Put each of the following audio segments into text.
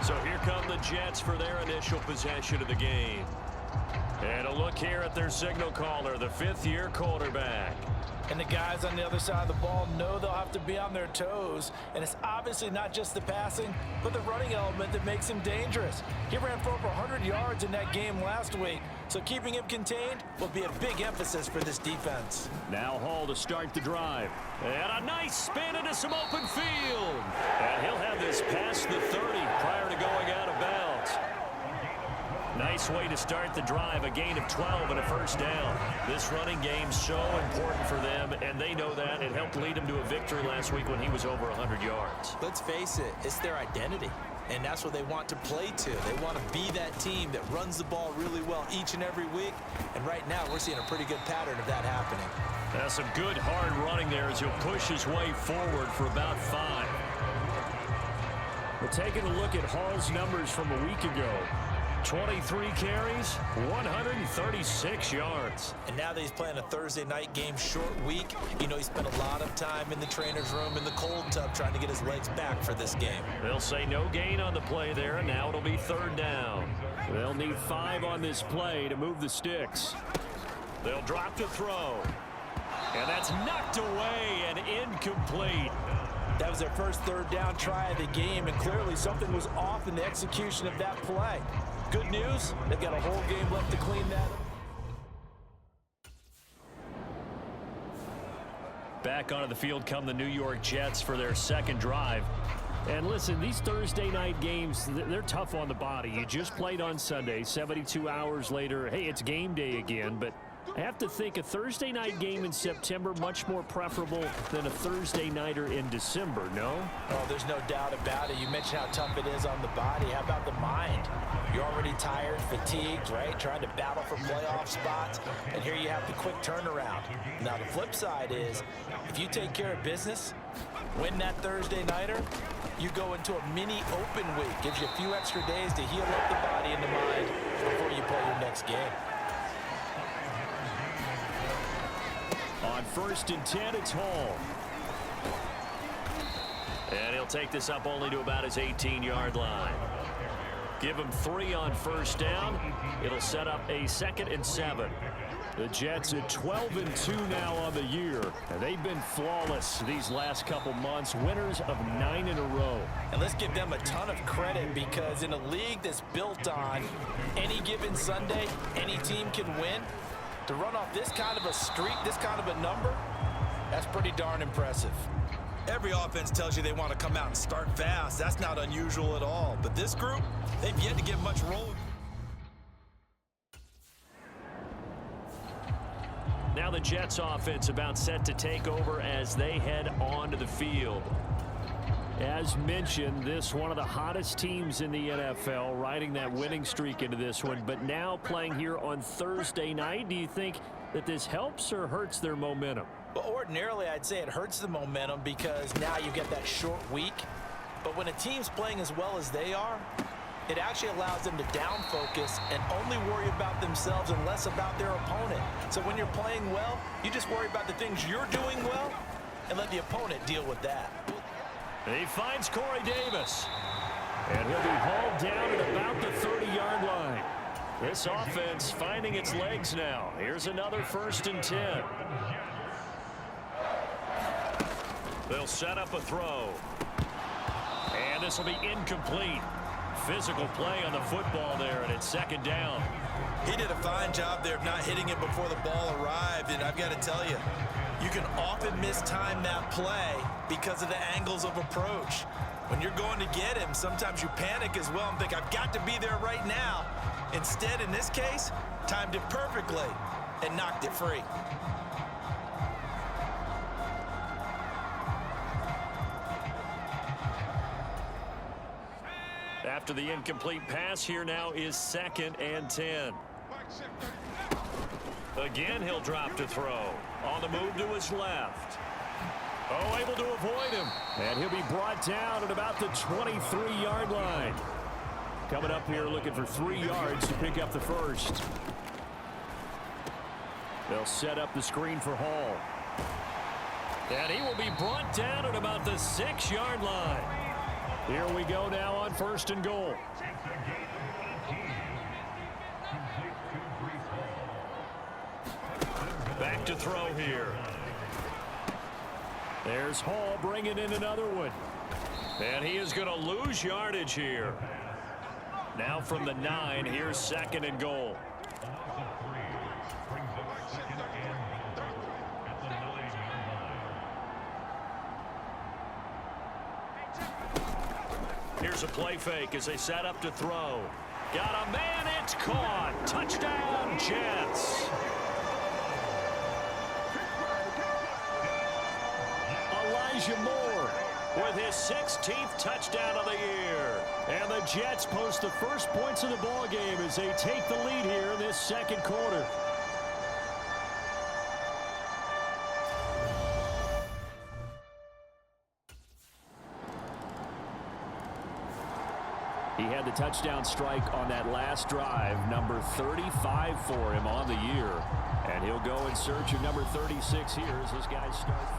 So here come the Jets for their initial possession of the game. And a look here at their signal caller, the fifth-year quarterback. And the guys on the other side of the ball know they'll have to be on their toes. And it's obviously not just the passing, but the running element that makes him dangerous. He ran for over 100 yards in that game last week. So keeping him contained will be a big emphasis for this defense. Now Hall to start the drive. And a nice spin into some open field. And he'll have this past the 30 prior to going out of bounds. Nice way to start the drive, a gain of 12 and a first down. This running game's so important for them, and they know that. It helped lead them to a victory last week when he was over 100 yards. Let's face it, it's their identity, and that's what they want to play to. They want to be that team that runs the ball really well each and every week, and right now we're seeing a pretty good pattern of that happening. That's some good hard running there as he'll push his way forward for about 5. We're taking a look at Hall's numbers from a week ago. 23 carries, 136 yards. And now that he's playing a Thursday night game, short week, you know he spent a lot of time in the trainer's room in the cold tub trying to get his legs back for this game. They'll say no gain on the play there, and now it'll be third down. They'll need 5 on this play to move the sticks. They'll drop to throw. And that's knocked away and incomplete. That was their first third down try of the game, and clearly something was off in the execution of that play. Good news, they've got a whole game left to clean that up. Back onto the field come the New York Jets for their second drive. And listen, these Thursday night games, they're tough on the body. You just played on Sunday, 72 hours later, hey, it's game day again, but I have to think a Thursday night game in September much more preferable than a Thursday nighter in December, no? Oh, there's no doubt about it. You mentioned how tough it is on the body. How about the mind? You're already tired, fatigued, right? Trying to battle for playoff spots, and here you have the quick turnaround. Now, the flip side is, if you take care of business, win that Thursday nighter, you go into a mini open week. Gives you a few extra days to heal up the body and the mind before you play your next game. On 1st and 10, it's Hall. And he'll take this up only to about his 18-yard line. Give him 3 on first down. It'll set up a 2nd and 7. The Jets at 12-2 now on the year. And they've been flawless these last couple months. Winners of 9 in a row. And let's give them a ton of credit, because in a league that's built on any given Sunday, any team can win. To run off this kind of a streak, this kind of a number, that's pretty darn impressive. Every offense tells you they want to come out and start fast. That's not unusual at all. But this group, they've yet to get much roll. Now the Jets offense about set to take over as they head onto the field. As mentioned, this one of the hottest teams in the NFL, riding that winning streak into this one, but now playing here on Thursday night. Do you think that this helps or hurts their momentum? Well, ordinarily, I'd say it hurts the momentum, because now you get that short week. But when a team's playing as well as they are, it actually allows them to down focus and only worry about themselves and less about their opponent. So when you're playing well, you just worry about the things you're doing well and let the opponent deal with that. He finds Corey Davis. And he'll be hauled down at about the 30-yard line. This offense finding its legs now. Here's another 1st and 10. They'll set up a throw. And this will be incomplete. Physical play on the football there, and it's 2nd down. He did a fine job there of not hitting it before the ball arrived, and I've got to tell you, you can often mistime that play because of the angles of approach. When you're going to get him, sometimes you panic as well and think, I've got to be there right now. Instead, in this case, timed it perfectly and knocked it free. After the incomplete pass, here now is 2nd and 10. Again, he'll drop to throw. On the move to his left. Oh, able to avoid him. And he'll be brought down at about the 23-yard line. Coming up here looking for 3 yards to pick up the first. They'll set up the screen for Hall. And he will be brought down at about the 6-yard line. Here we go now on 1st and goal. Back to throw here. There's Hall bringing in another one. And he is going to lose yardage here. Now from the 9, here's 2nd and goal. Here's a play fake as they set up to throw. Got a man, it's caught. Touchdown, Jets. Elijah Moore with his 16th touchdown of the year. And the Jets post the first points of the ball game as they take the lead here in this 2nd quarter. He had the touchdown strike on that last drive, number 35 for him on the year. And he'll go in search of number 36 here as this guy starts.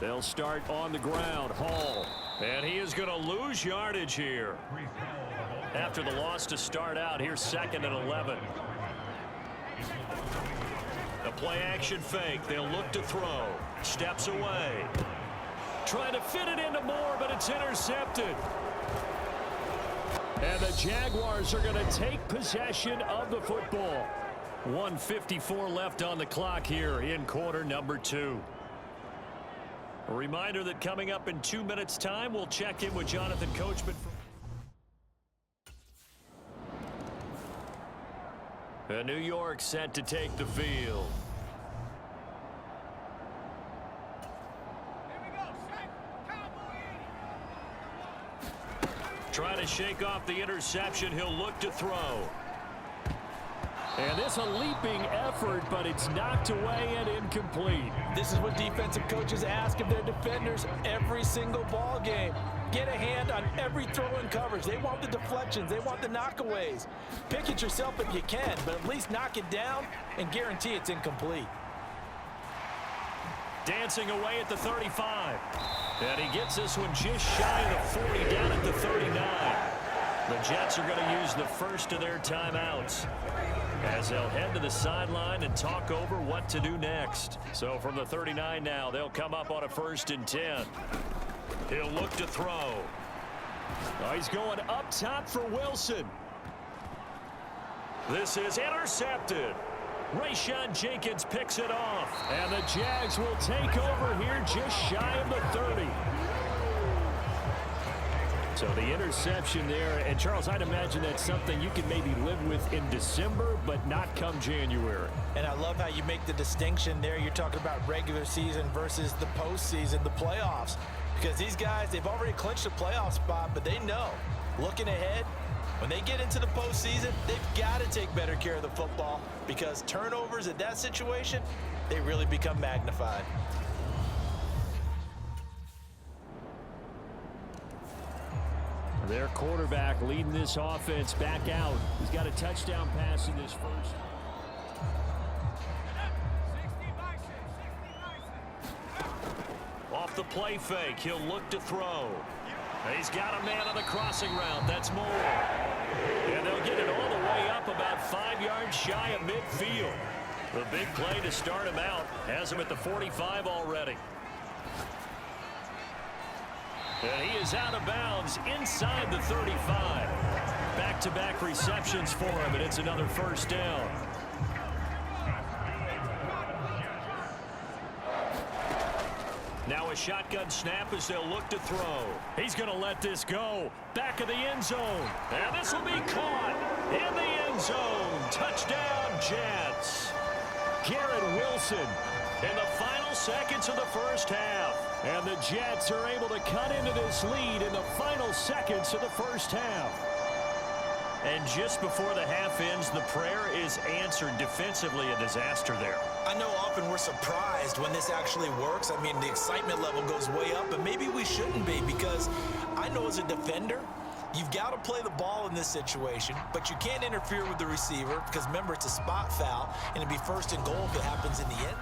They'll start on the ground. Hall. And he is going to lose yardage here. After the loss to start out, here's 2nd and 11. A play action fake. They'll look to throw. Steps away. Trying to fit it into Moore, but it's intercepted. And the Jaguars are going to take possession of the football. 1:54 left on the clock here in quarter number 2. A reminder that coming up in 2 minutes' time, we'll check in with Jonathan Coachman. New York set to take the field. Trying to shake off the interception. He'll look to throw. And this a leaping effort, but it's knocked away and incomplete. This is what defensive coaches ask of their defenders every single ball game. Get a hand on every throw in coverage. They want the deflections. They want the knockaways. Pick it yourself if you can, but at least knock it down and guarantee it's incomplete. Dancing away at the 35. And he gets this one just shy of the 40, down at the 39. The Jets are going to use the first of their timeouts as they'll head to the sideline and talk over what to do next. So from the 39 now, they'll come up on a 1st and 10. He'll look to throw. Oh, he's going up top for Wilson. This is intercepted. Rayshon Jenkins picks it off. And the Jags will take over here just shy of the 30. So the interception there, and Charles, I'd imagine that's something you can maybe live with in December, but not come January. And I love how you make the distinction there. You're talking about regular season versus the postseason, the playoffs. Because these guys, they've already clinched a playoff spot, but they know, looking ahead, when they get into the postseason, they've got to take better care of the football because turnovers in that situation, they really become magnified. Their quarterback leading this offense back out. He's got a touchdown pass in this first. Off the play fake, he'll look to throw. He's got a man on the crossing route. That's Moore. And they'll get it all the way up about 5 yards shy of midfield. The big play to start him out has him at the 45 already. And he is out of bounds inside the 35. Back-to-back receptions for him, and it's another first down. Now a shotgun snap as they'll look to throw. He's going to let this go. Back of the end zone. And this will be caught in the end zone. Touchdown, Jets. Garrett Wilson in the final seconds of the first half. And the Jets are able to cut into this lead in the final seconds of the first half. And just before the half ends, the prayer is answered. Defensively, a disaster there. I know often we're surprised when this actually works. I mean, the excitement level goes way up, but maybe we shouldn't be because I know as a defender, you've got to play the ball in this situation, but you can't interfere with the receiver because, remember, it's a spot foul, and it'd be 1st and goal if it happens in the end.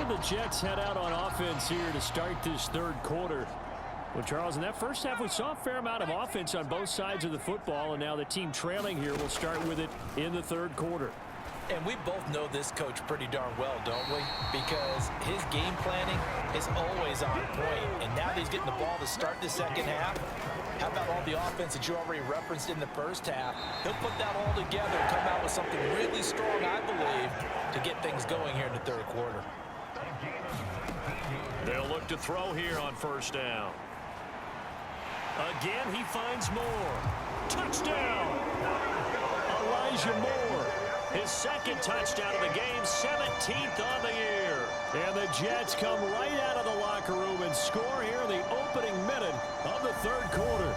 The Jets head out on offense here to start this third quarter. Well, Charles, in that first half, we saw a fair amount of offense on both sides of the football, and now the team trailing here will start with it in the third quarter. And we both know this coach pretty darn well, don't we? Because his game planning is always on point. And now that he's getting the ball to start the second half, how about all the offense that you already referenced in the first half? He'll put that all together and come out with something really strong, I believe, to get things going here in the third quarter. They'll look to throw here on first down. Again, he finds Moore. Touchdown! Elijah Moore. His second touchdown of the game, 17th on the year. And the Jets come right out of the locker room and score here in the opening minute of the third quarter.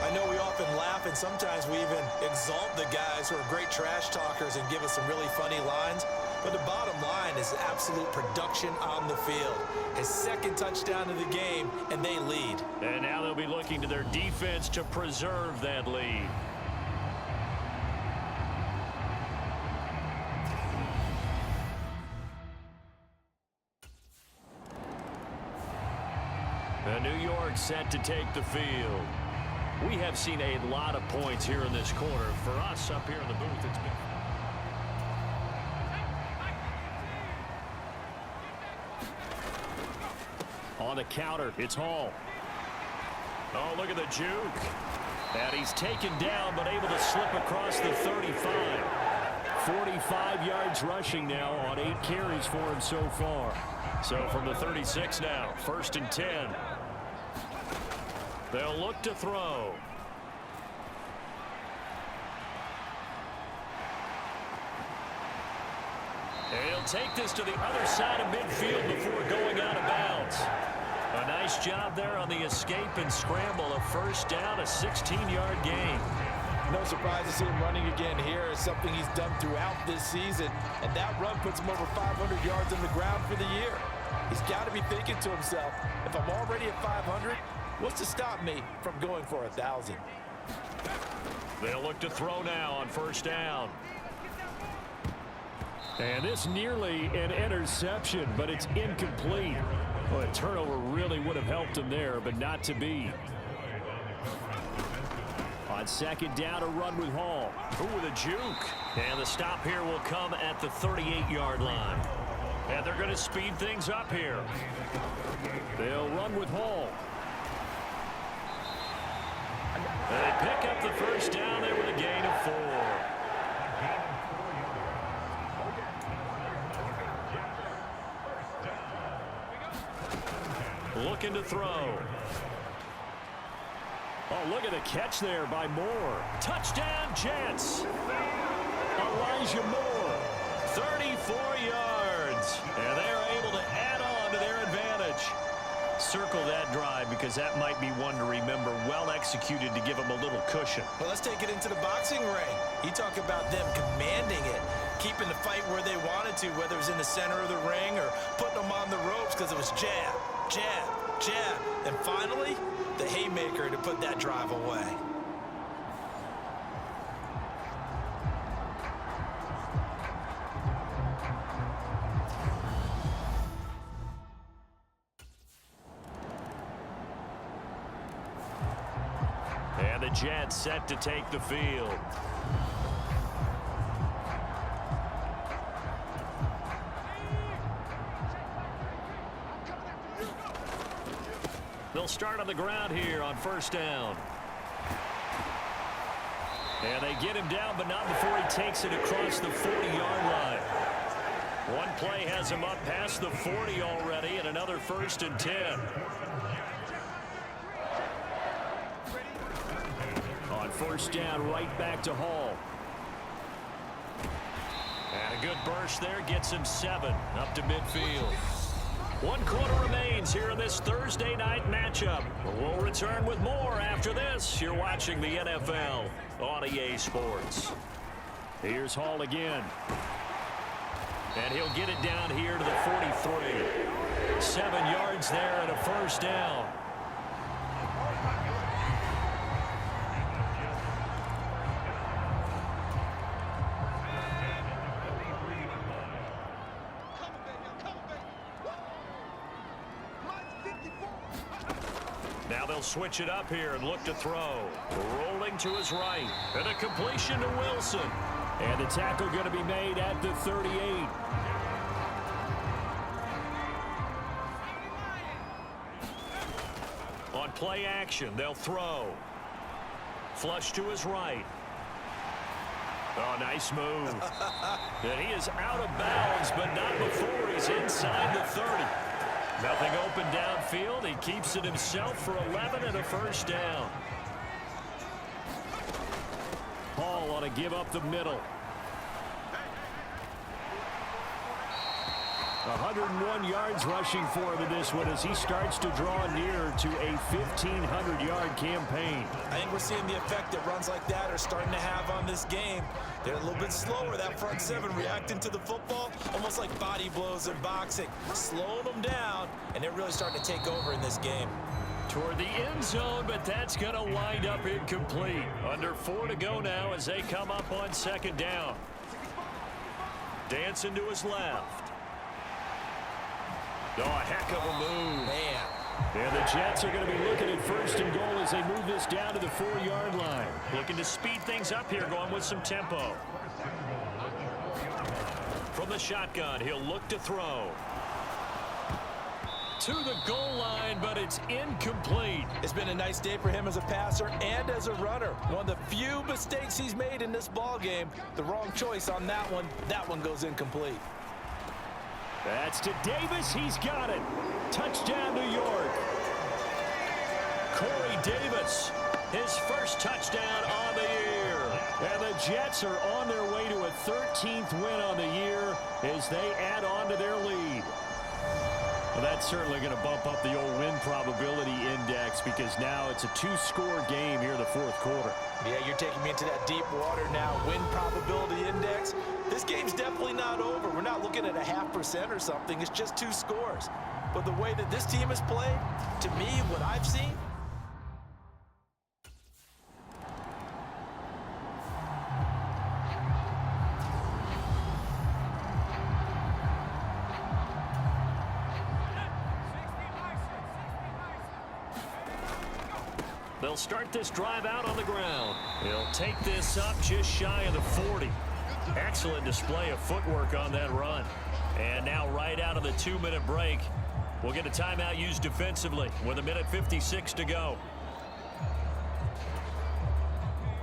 I know we often laugh, and sometimes we even exalt the guys who are great trash talkers and give us some really funny lines. But the bottom line is absolute production on the field. His second touchdown of the game, and they lead. And now they'll be looking to their defense to preserve that lead. And New York set to take the field. We have seen a lot of points here in this quarter. For us up here in the booth, it's been... On the counter, it's Hall. Oh, look at the juke. And he's taken down, but able to slip across the 35. 45 yards rushing now on 8 carries for him so far. So from the 36 now, 1st and 10. They'll look to throw. And he'll take this to the other side of midfield before going out of bounds. A nice job there on the escape and scramble. A first down, a 16-yard gain. No surprise to see him running again here. It's something he's done throughout this season. And that run puts him over 500 yards on the ground for the year. He's got to be thinking to himself, if I'm already at 500, what's to stop me from going for 1,000? They'll look to throw now on first down. And this nearly an interception, but it's incomplete. Well, a turnover really would have helped him there, but not to be. On second down, a run with Hall. Ooh, with a juke. And the stop here will come at the 38-yard line. And they're going to speed things up here. They'll run with Hall. And they pick up the first down there with a gain of 4. Looking to throw. Oh, look at the catch there by Moore. Touchdown, Jets. Elijah Moore, 34 yards. And they're able to add on to their advantage. Circle that drive because that might be one to remember. Well executed to give them a little cushion. Well, let's take it into the boxing ring. You talk about them commanding it, keeping the fight where they wanted to, whether it was in the center of the ring or putting them on the ropes because it was jab, jab, jab. And finally, the haymaker to put that drive away. And the Jets set to take the field. They'll start on the ground here on first down. And they get him down, but not before he takes it across the 40-yard line. One play has him up past the 40 already, and another 1st and 10. On first down, right back to Hall. And a good burst there gets him 7 up to midfield. 1 quarter remains here in this Thursday night matchup. We'll return with more after this. You're watching the NFL on EA Sports. Here's Hall again. And he'll get it down here to the 43. 7 yards there and a first down. He'll switch it up here and look to throw. Rolling to his right. And a completion to Wilson. And the tackle going to be made at the 38. On play action, they'll throw. Flush to his right. Oh, nice move. And he is out of bounds, but not before he's inside the 30. Nothing open downfield. He keeps it himself for 11 and a first down. Hall on a give up the middle. 101 yards rushing for him in this one as he starts to draw near to a 1,500-yard campaign. I think we're seeing the effect that runs like that are starting to have on this game. They're a little bit slower, that front seven, reacting to the football, almost like body blows in boxing, slowing them down, and they're really starting to take over in this game. Toward the end zone, but that's going to wind up incomplete. Under 4 to go now as they come up on second down. Dancing to his left. Oh, a heck of a move. Man. And the Jets are going to be looking at first and goal as they move this down to the 4-yard line. Looking to speed things up here, going with some tempo. From the shotgun, he'll look to throw. To the goal line, but it's incomplete. It's been a nice day for him as a passer and as a runner. One of the few mistakes he's made in this ball game. The wrong choice on that one. That one goes incomplete. That's to Davis. He's got it. Touchdown, New York. Corey Davis, his first touchdown on the year. And the Jets are on their way to a 13th win on the year as they add on to their lead. Well, that's certainly going to bump up the old win probability index because now it's a 2-score game here in the fourth quarter. Yeah, you're taking me into that deep water now. Win probability index. This game's definitely not over. We're not looking at a 0.5% or something. It's just 2 scores. But the way that this team has played, to me, what I've seen, they'll start this drive out on the ground. He'll take this up just shy of the 40. Excellent display of footwork on that run. And now right out of the 2-minute break, we'll get a timeout used defensively with 1:56 to go.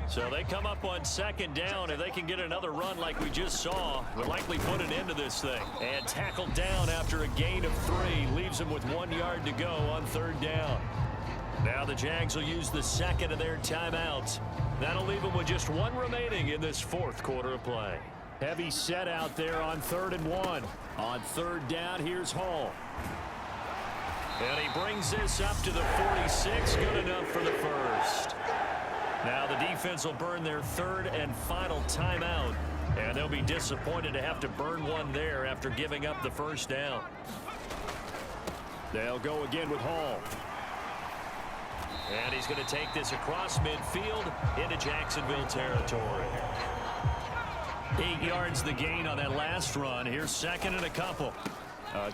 So they come up on second down. If they can get another run like we just saw, would likely put an end to this thing. And tackled down after a gain of 3. Leaves them with 1 yard to go on third down. Now the Jags will use the second of their timeouts. That'll leave them with just 1 remaining in this fourth quarter of play. Heavy set out there on 3rd and 1. On third down, here's Hall. And he brings this up to the 46. Good enough for the first. Now the defense will burn their 3rd and final timeout. And they'll be disappointed to have to burn one there after giving up the first down. They'll go again with Hall. And he's going to take this across midfield into Jacksonville territory. 8 yards the gain on that last run. Here's second and a couple.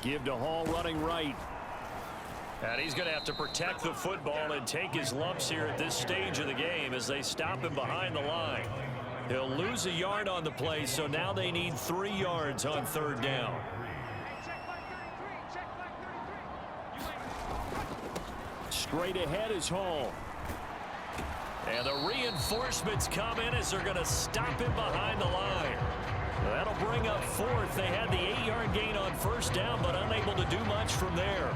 Give to Hall running right. And he's going to have to protect the football and take his lumps here at this stage of the game as they stop him behind the line. He'll lose a yard on the play, so now they need 3 yards on third down. Straight ahead is Hall. And the reinforcements come in as they're going to stop him behind the line. That'll bring up 4th. They had the 8-yard gain on first down, but unable to do much from there.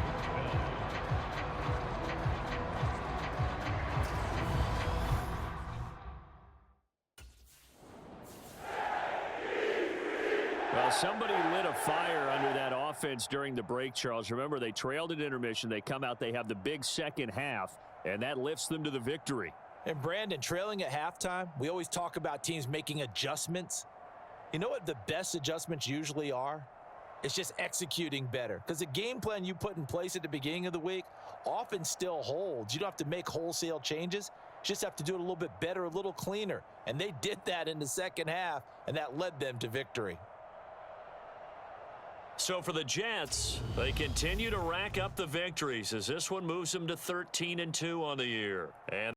Well, somebody lit a fire under that offense during the break, Charles. Remember, they trailed at intermission. They come out, they have the big second half, and that lifts them to the victory. And Brandon, trailing at halftime, we always talk about teams making adjustments. You know what the best adjustments usually are? It's just executing better. Because the game plan you put in place at the beginning of the week often still holds. You don't have to make wholesale changes. You just have to do it a little bit better, a little cleaner. And they did that in the second half, and that led them to victory. So for the Jets, they continue to rack up the victories as this one moves them to 13-2 on the year. And